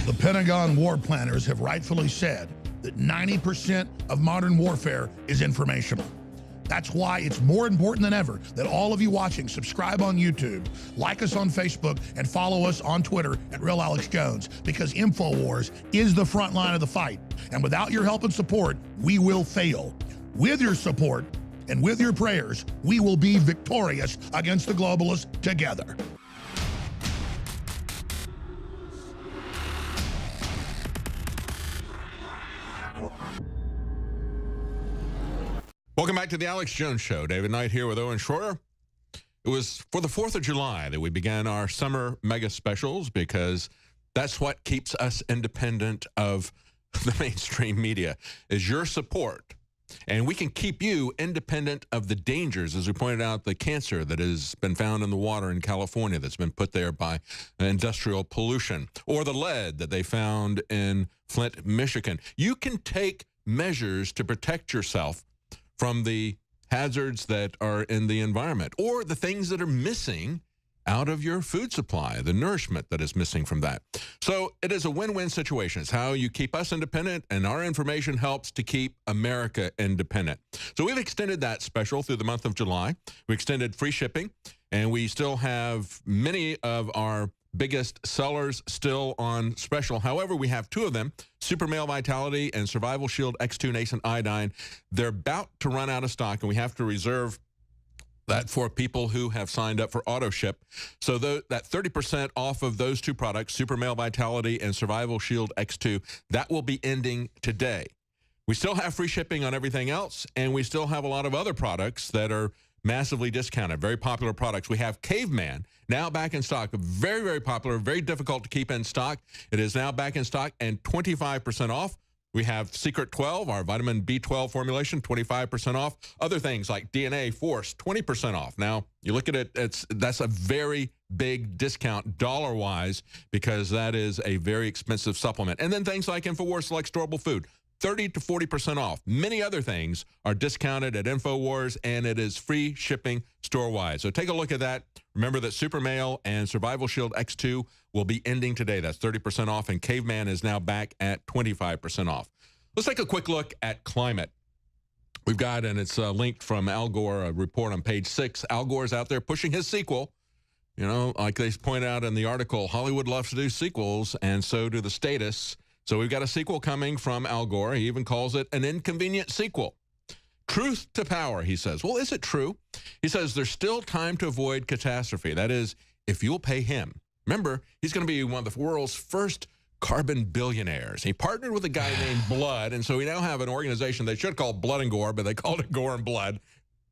The Pentagon war planners have rightfully said that 90% of modern warfare is informational. That's why it's more important than ever that all of you watching subscribe on YouTube, like us on Facebook, and follow us on Twitter at Real Alex Jones, because InfoWars is the front line of the fight. And without your help and support, we will fail. With your support and with your prayers, we will be victorious against the globalists together. Welcome back to the Alex Jones Show. David Knight here with Owen Schroyer. It was for the 4th of July that we began our summer mega specials, because that's what keeps us independent of the mainstream media, is your support. And we can keep you independent of the dangers, as we pointed out, the cancer that has been found in the water in California that's been put there by industrial pollution, or the lead that they found in Flint, Michigan. You can take measures to protect yourself from the hazards that are in the environment, or the things that are missing out of your food supply, the nourishment that is missing from that. So it is a win-win situation. It's how you keep us independent, and our information helps to keep America independent. So we've extended that special through the month of July. We extended free shipping, and we still have many of our biggest sellers still on special. However, we have 2 of them, Super Male Vitality and Survival Shield X2 Nascent Iodine. They're about to run out of stock, and we have to reserve that for people who have signed up for auto ship. So that 30% off of those 2 products, Super Male Vitality and Survival Shield X2, that will be ending today. We still have free shipping on everything else, and we still have a lot of other products that are massively discounted, very popular products. We have Caveman now back in stock, very, very popular, very difficult to keep in stock. It is now back in stock and 25% off. We have Secret 12, our vitamin B12 formulation, 25% off. Other things like DNA Force, 20% off. Now, you look at it, that's a very big discount dollar-wise, because that is a very expensive supplement. And then things like InfoWars Select Storable Food, 30 to 40% off. Many other things are discounted at InfoWars, and it is free shipping store-wide. So take a look at that. Remember that Super Male and Survival Shield X2 will be ending today. That's 30% off, and Caveman is now back at 25% off. Let's take a quick look at climate. We've got, and it's linked from Al Gore, a report on page 6. Al Gore's out there pushing his sequel. You know, like they point out in the article, Hollywood loves to do sequels, and so do the statists. So we've got a sequel coming from Al Gore. He even calls it an inconvenient sequel. Truth to power, he says. Well, is it true? He says there's still time to avoid catastrophe. That is, if you'll pay him. Remember, he's going to be one of the world's first carbon billionaires. He partnered with a guy named Blood, and so we now have an organization they should call Blood and Gore, but they called it Gore and Blood.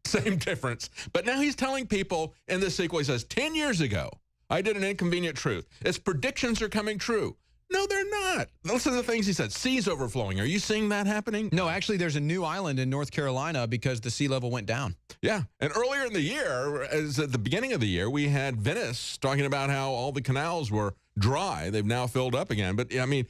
Same difference. But now he's telling people in this sequel, he says, 10 years ago, I did an inconvenient truth. Its predictions are coming true. No, they're not. Listen to the things he said. Seas overflowing. Are you seeing that happening? No, actually, there's a new island in North Carolina because the sea level went down. Yeah. And earlier in the year, as at the beginning of the year, we had Venice talking about how all the canals were dry. They've now filled up again. But, I mean,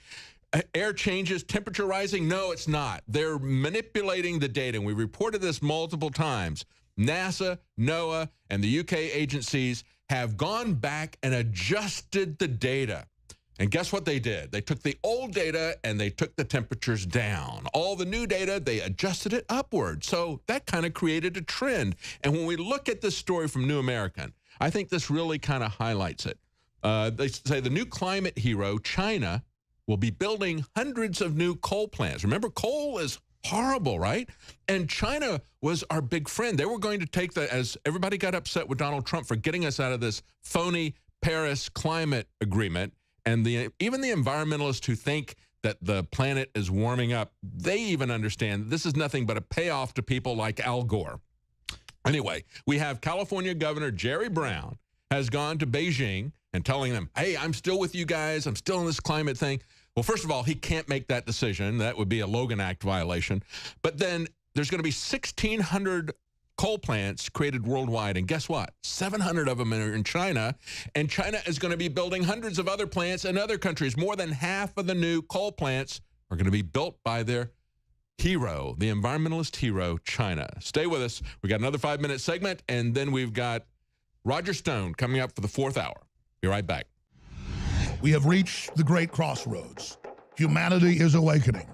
air changes, temperature rising? No, it's not. They're manipulating the data. And we reported this multiple times. NASA, NOAA, and the UK agencies have gone back and adjusted the data. And guess what they did? They took the old data and they took the temperatures down. All the new data, they adjusted it upward. So that kind of created a trend. And when we look at this story from New American, I think this really kind of highlights it. They say the new climate hero, China, will be building hundreds of new coal plants. Remember, coal is horrible, right? And China was our big friend. They were going to take as everybody got upset with Donald Trump for getting us out of this phony Paris climate agreement. And even the environmentalists who think that the planet is warming up, they even understand this is nothing but a payoff to people like Al Gore. Anyway, we have California Governor Jerry Brown has gone to Beijing and telling them, hey, I'm still with you guys. I'm still in this climate thing. Well, first of all, he can't make that decision. That would be a Logan Act violation. But then there's going to be 1,600 coal plants created worldwide, and guess what? 700 of them are in China, and China is going to be building hundreds of other plants in other countries. More than half of the new coal plants are going to be built by their hero, the environmentalist hero, China. Stay with us. We got another 5-minute segment, and then we've got Roger Stone coming up for the 4th hour. Be right back. We have reached the great crossroads. Humanity is awakening.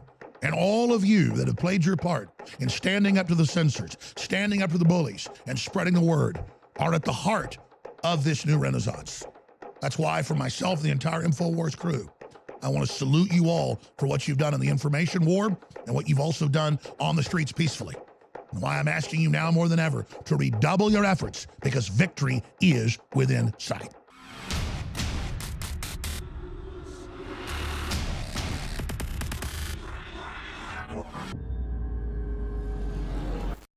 And all of you that have played your part in standing up to the censors, standing up to the bullies, and spreading the word are at the heart of this new renaissance. That's why, for myself, the entire InfoWars crew, I want to salute you all for what you've done in the information war and what you've also done on the streets peacefully. And why I'm asking you now more than ever to redouble your efforts, because victory is within sight.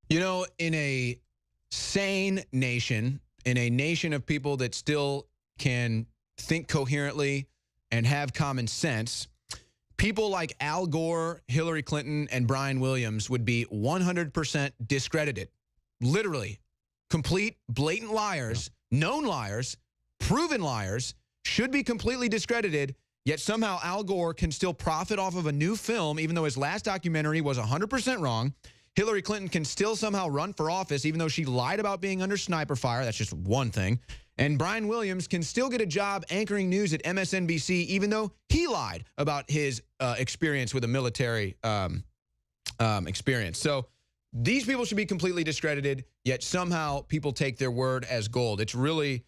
You know, in a sane nation, in a nation of people that still can think coherently and have common sense, people like Al Gore, Hillary Clinton, and Brian Williams would be 100% discredited. Literally. Complete, blatant liars, known liars, proven liars, should be completely discredited, yet somehow Al Gore can still profit off of a new film, even though his last documentary was 100% wrong. Hillary Clinton can still somehow run for office, even though she lied about being under sniper fire. That's just one thing. And Brian Williams can still get a job anchoring news at MSNBC, even though he lied about his experience with a military experience. So these people should be completely discredited, yet somehow people take their word as gold. It's really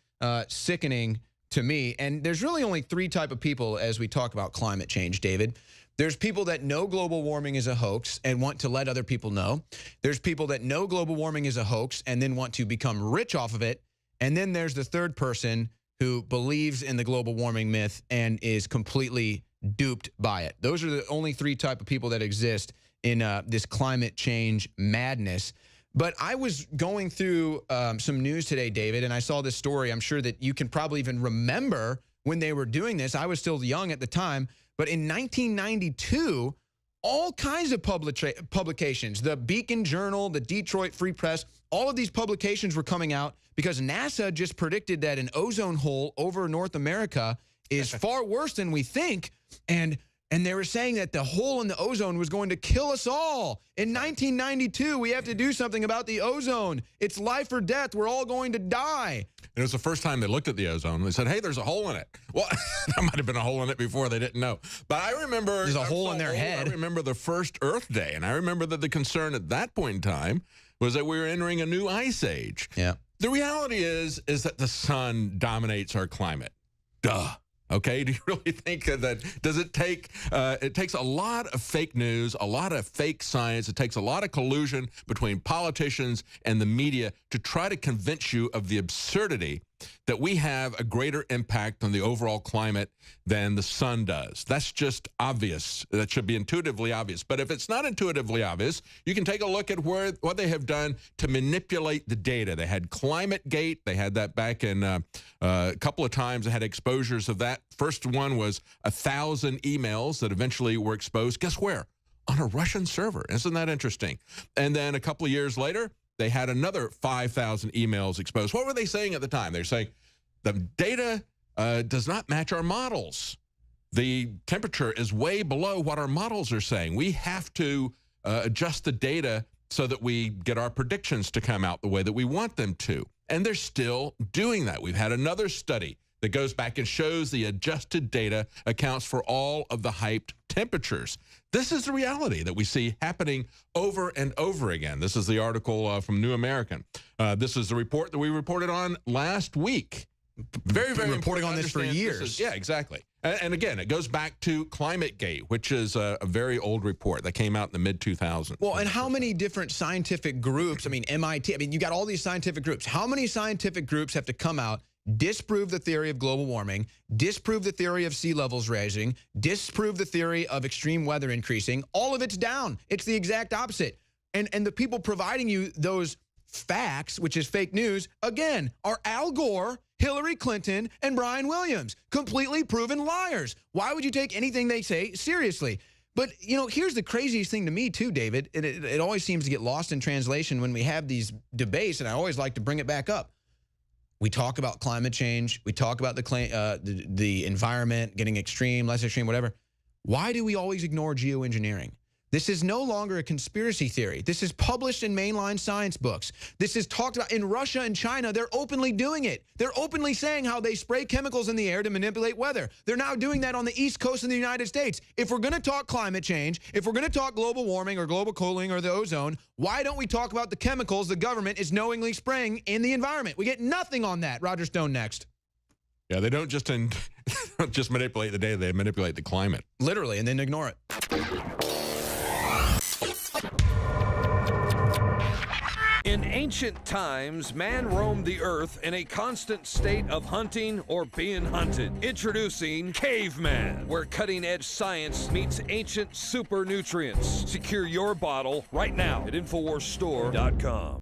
sickening to me. And there's really only three types of people as we talk about climate change, David. There's people that know global warming is a hoax and want to let other people know. There's people that know global warming is a hoax and then want to become rich off of it. And then there's the third person who believes in the global warming myth and is completely duped by it. Those are the only three types of people that exist in this climate change madness. But I was going through some news today, David, and I saw this story. I'm sure that you can probably even remember when they were doing this. I was still young at the time. But in 1992, all kinds of publications, the Beacon Journal, the Detroit Free Press, all of these publications were coming out because NASA just predicted that an ozone hole over North America is far worse than we think. And they were saying that the hole in the ozone was going to kill us all. In 1992, we have to do something about the ozone. It's life or death. We're all going to die. It was the first time they looked at the ozone. They said, hey, there's a hole in it. Well, there might have been a hole in it before. They didn't know. But I remember... There's a hole in their head. I remember the first Earth Day, and I remember that the concern at that point in time was that we were entering a new ice age. Yeah. The reality is that the sun dominates our climate. Duh. Okay, do you really think that, does it take, it takes a lot of fake news, a lot of fake science, it takes a lot of collusion between politicians and the media to try to convince you of the absurdity that we have a greater impact on the overall climate than the sun does. That's just obvious. That should be intuitively obvious. But if it's not intuitively obvious, you can take a look at what they have done to manipulate the data. They had ClimateGate. They had that back in a couple of times. They had exposures of that. First one was 1,000 emails that eventually were exposed. Guess where? On a Russian server. Isn't that interesting? And then a couple of years later, they had another 5,000 emails exposed. What were they saying at the time? They're saying the data does not match our models. The temperature is way below what our models are saying. We have to adjust the data so that we get our predictions to come out the way that we want them to. And they're still doing that. We've had another study that goes back and shows the adjusted data accounts for all of the hyped temperatures. This is the reality that we see happening over and over again. This is the article from New American. This is the report that we reported on last week. Very, very reporting on this for years. Yeah, exactly. And again, it goes back to ClimateGate, which is a very old report that came out in the mid-2000s. Well, and how many different scientific groups, I mean, MIT, I mean, you got all these scientific groups. How many scientific groups have to come out, disprove the theory of global warming, disprove the theory of sea levels rising, disprove the theory of extreme weather increasing? All of it's down. It's the exact opposite. And the people providing you those facts, which is fake news, again, are Al Gore, Hillary Clinton, and Brian Williams, completely proven liars. Why would you take anything they say seriously? But, you know, here's the craziest thing to me, too, David. And it always seems to get lost in translation when we have these debates, and I always like to bring it back up. We talk about climate change. We talk about the environment getting extreme, less extreme, whatever. Why do we always ignore geoengineering? This is no longer a conspiracy theory. This is published in mainline science books. This is talked about in Russia and China. They're openly doing it. They're openly saying how they spray chemicals in the air to manipulate weather. They're now doing that on the East Coast of the United States. If we're going to talk climate change, if we're going to talk global warming or global cooling or the ozone, why don't we talk about the chemicals the government is knowingly spraying in the environment? We get nothing on that. Roger Stone next. Yeah, they don't just manipulate the data, they manipulate the climate. Literally, and then ignore it. In ancient times, man roamed the earth in a constant state of hunting or being hunted. Introducing Caveman, where cutting-edge science meets ancient super nutrients. Secure your bottle right now at InfoWarsStore.com.